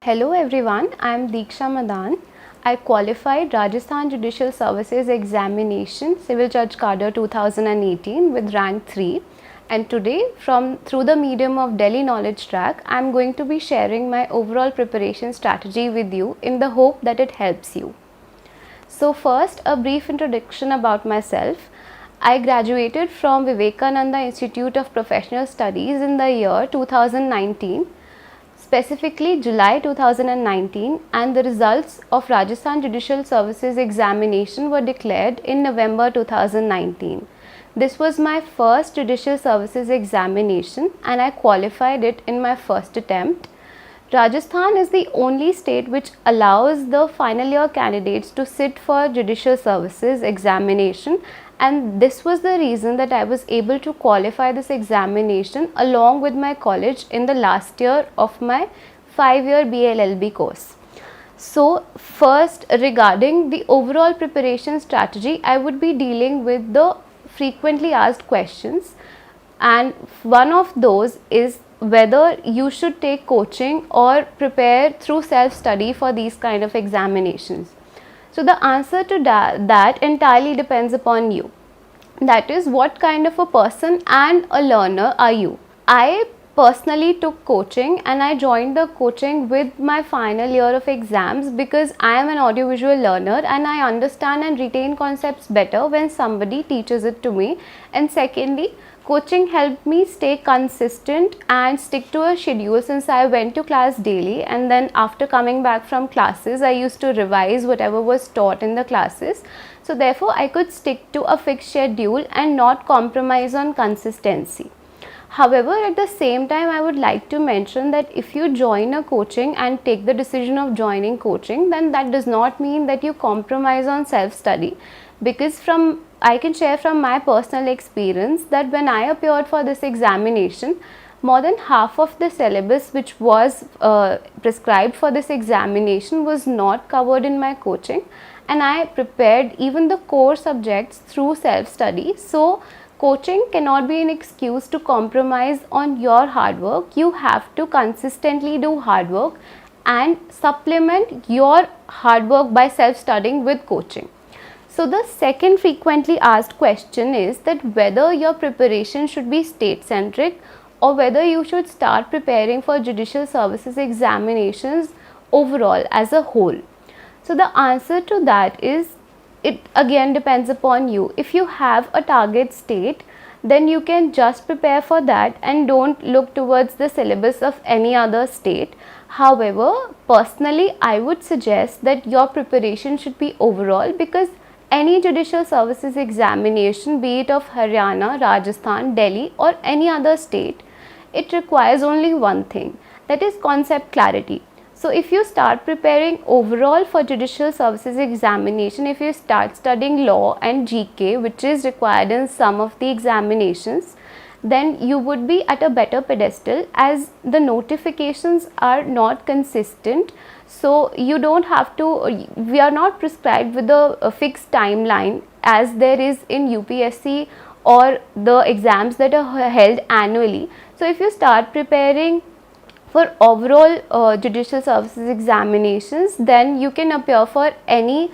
Hello everyone, I am Deeksha Madan. I qualified Rajasthan Judicial Services Examination Civil Judge Cadre 2018 with rank 3, and today through the medium of Delhi Knowledge Track I am going to be sharing my overall preparation strategy with you in the hope that it helps you. So first, a brief introduction about myself. I graduated from Vivekananda Institute of Professional Studies in the year 2019, specifically July 2019, and the results of Rajasthan Judicial Services Examination were declared in November 2019. This was my first Judicial Services Examination and I qualified it in my first attempt. Rajasthan is the only state which allows the final year candidates to sit for Judicial Services Examination, and this was the reason that I was able to qualify this examination along with my college in the last year of my 5-year BLLB course. So first, regarding the overall preparation strategy, I would be dealing with the frequently asked questions, and one of those is whether you should take coaching or prepare through self-study for these kind of examinations. So the answer to that entirely depends upon you. That is, what kind of a person and a learner are you? I personally took coaching and I joined the coaching with my final year of exams because I am an audiovisual learner and I understand and retain concepts better when somebody teaches it to me. And secondly, coaching helped me stay consistent and stick to a schedule since I went to class daily, and then after coming back from classes I used to revise whatever was taught in the classes. So therefore I could stick to a fixed schedule and not compromise on consistency. However, at the same time, I would like to mention that if you join a coaching and take the decision of joining coaching, then that does not mean that you compromise on self-study, because I can share from my personal experience that when I appeared for this examination, more than half of the syllabus which was prescribed for this examination was not covered in my coaching, and I prepared even the core subjects through self-study. So coaching cannot be an excuse to compromise on your hard work. You have to consistently do hard work and supplement your hard work by self-studying with coaching. So the second frequently asked question is that whether your preparation should be state-centric or whether you should start preparing for judicial services examinations overall as a whole. So the answer to that is, it again depends upon you. If you have a target state, then you can just prepare for that and don't look towards the syllabus of any other state. However, personally, I would suggest that your preparation should be overall, because any judicial services examination, be it of Haryana, Rajasthan, Delhi or any other state, it requires only one thing, that is concept clarity. So if you start preparing overall for judicial services examination, if you start studying law and GK, which is required in some of the examinations, then you would be at a better pedestal, as the notifications are not consistent. So you don't have to, we are not prescribed with a fixed timeline as there is in UPSC or the exams that are held annually. So if you start preparing for overall judicial services examinations, then you can appear for any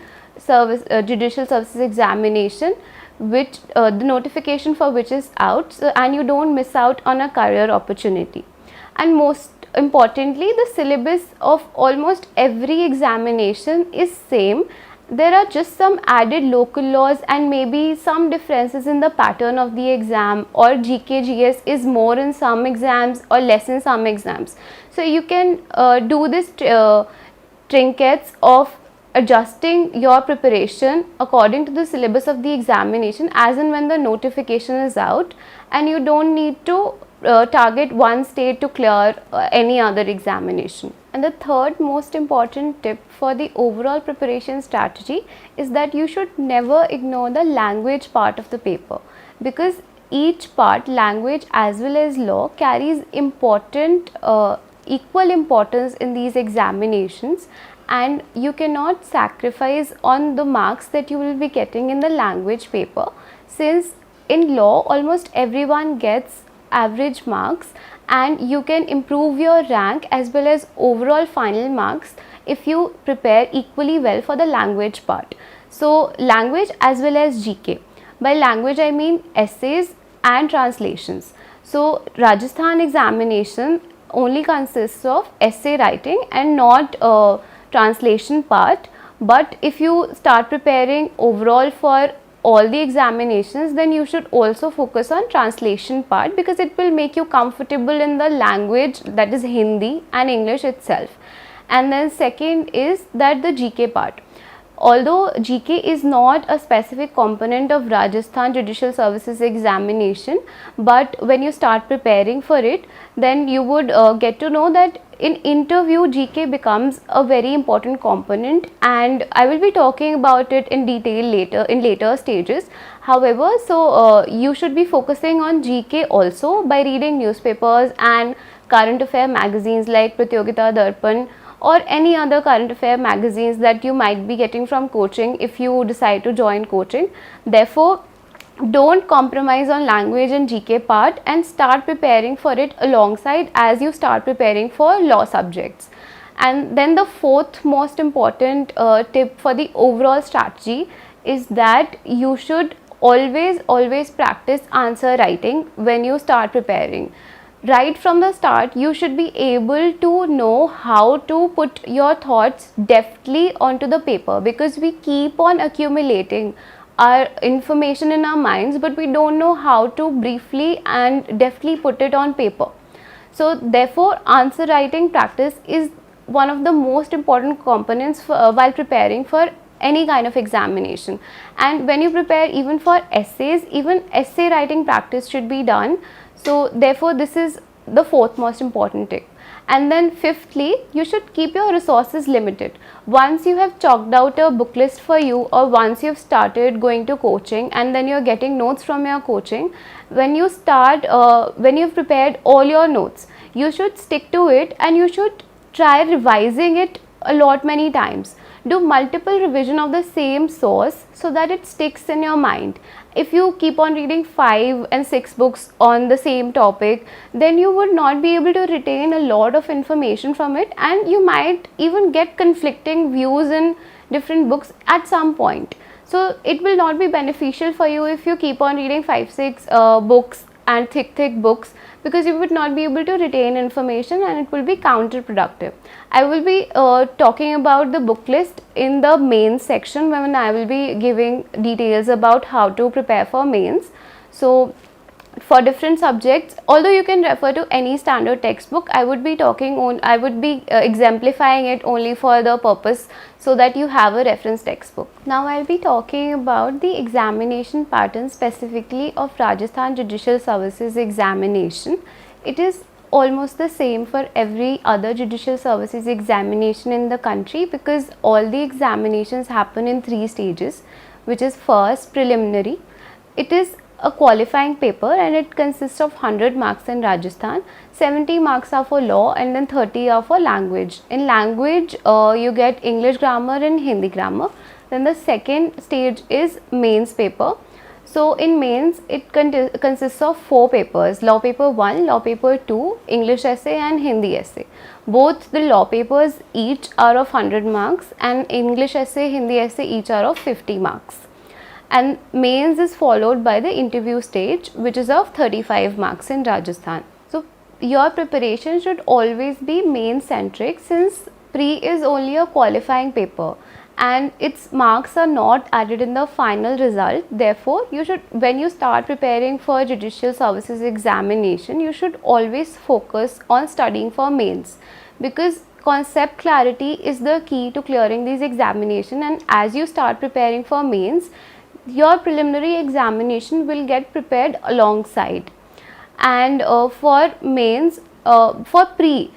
judicial services examination which the notification for which is out, and you don't miss out on a career opportunity. And most importantly, the syllabus of almost every examination is same. There are just some added local laws and maybe some differences in the pattern of the exam, or GK GS is more in some exams or less in some exams. So you can do this trinkets of adjusting your preparation according to the syllabus of the examination as and when the notification is out, and you don't need to target one state to clear any other examination. And the third most important tip for the overall preparation strategy is that you should never ignore the language part of the paper, because each part, language as well as law, carries equal importance in these examinations, and you cannot sacrifice on the marks that you will be getting in the language paper, since in law almost everyone gets average marks, and you can improve your rank as well as overall final marks if you prepare equally well for the language part. So language as well as GK. By language I mean essays and translations. So Rajasthan examination only consists of essay writing and not translation part. But if you start preparing overall for all the examinations, then you should also focus on translation part, because it will make you comfortable in the language, that is Hindi and English itself. And then second is that the GK part. Although GK is not a specific component of Rajasthan Judicial Services examination, but when you start preparing for it, then you would get to know that in interview GK becomes a very important component, and I will be talking about it in detail later in later stages. However, so you should be focusing on GK also by reading newspapers and current affair magazines like Pratyogita Darpan, or any other current affair magazines that you might be getting from coaching if you decide to join coaching. Therefore, don't compromise on language and GK part, and start preparing for it alongside as you start preparing for law subjects. And then the fourth most important tip for the overall strategy is that you should always practice answer writing when you start preparing. Right from the start, you should be able to know how to put your thoughts deftly onto the paper, because we keep on accumulating our information in our minds, but we don't know how to briefly and deftly put it on paper. So therefore, answer writing practice is one of the most important components while preparing for any kind of examination. And when you prepare even for essays, even essay writing practice should be done. So therefore, this is the fourth most important tip. And then fifthly, you should keep your resources limited. Once you have chalked out a book list for you, or once you've started going to coaching and then you're getting notes from your coaching, when you start, when you've prepared all your notes, you should stick to it and you should try revising it a lot many times. Do multiple revision of the same source so that it sticks in your mind. If you keep on reading 5 and 6 books on the same topic, then you would not be able to retain a lot of information from it, and you might even get conflicting views in different books at some point. So it will not be beneficial for you if you keep on reading 5-6 books and thick books, because you would not be able to retain information and it will be counterproductive. I will be talking about the book list in the mains section, when I will be giving details about how to prepare for mains. So for different subjects, although you can refer to any standard textbook, I would be exemplifying it only for the purpose so that you have a reference textbook. Now I'll be talking about the examination pattern specifically of Rajasthan Judicial Services examination. It is almost the same for every other judicial services examination in the country, because all the examinations happen in 3 stages, which is first preliminary. It is a qualifying paper and it consists of 100 marks in Rajasthan. 70 marks are for law and then 30 are for language. In language, you get English grammar and Hindi grammar. Then the second stage is mains paper. So in mains, it consists of 4 papers: law paper 1, law paper 2, English essay and Hindi essay. Both the law papers each are of 100 marks and English essay, Hindi essay each are of 50 marks. And mains is followed by the interview stage, which is of 35 marks in Rajasthan. So your preparation should always be main centric, since pre is only a qualifying paper and its marks are not added in the final result. Therefore, you should, when you start preparing for judicial services examination, you should always focus on studying for mains, because concept clarity is the key to clearing these examinations. And as you start preparing for mains, your preliminary examination will get prepared alongside. And for mains, for pre,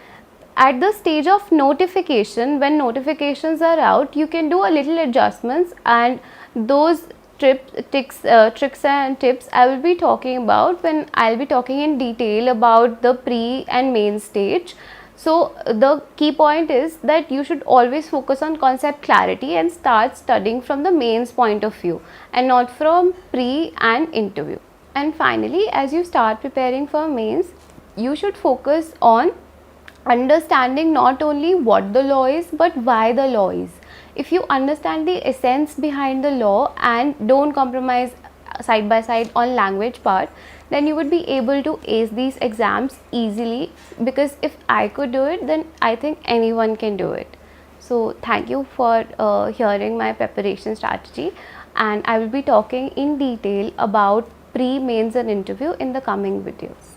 at the stage of notification, when notifications are out, you can do a little adjustments, and those tricks and tips I will be talking about when I will be talking in detail about the pre and main stage. So the key point is that you should always focus on concept clarity and start studying from the mains point of view and not from pre and interview. And finally, as you start preparing for mains, you should focus on understanding not only what the law is but why the law is. If you understand the essence behind the law and don't compromise side by side on language part, then you would be able to ace these exams easily, because if I could do it, then I think anyone can do it. So thank you for hearing my preparation strategy, and I will be talking in detail about pre-mains and interview in the coming videos.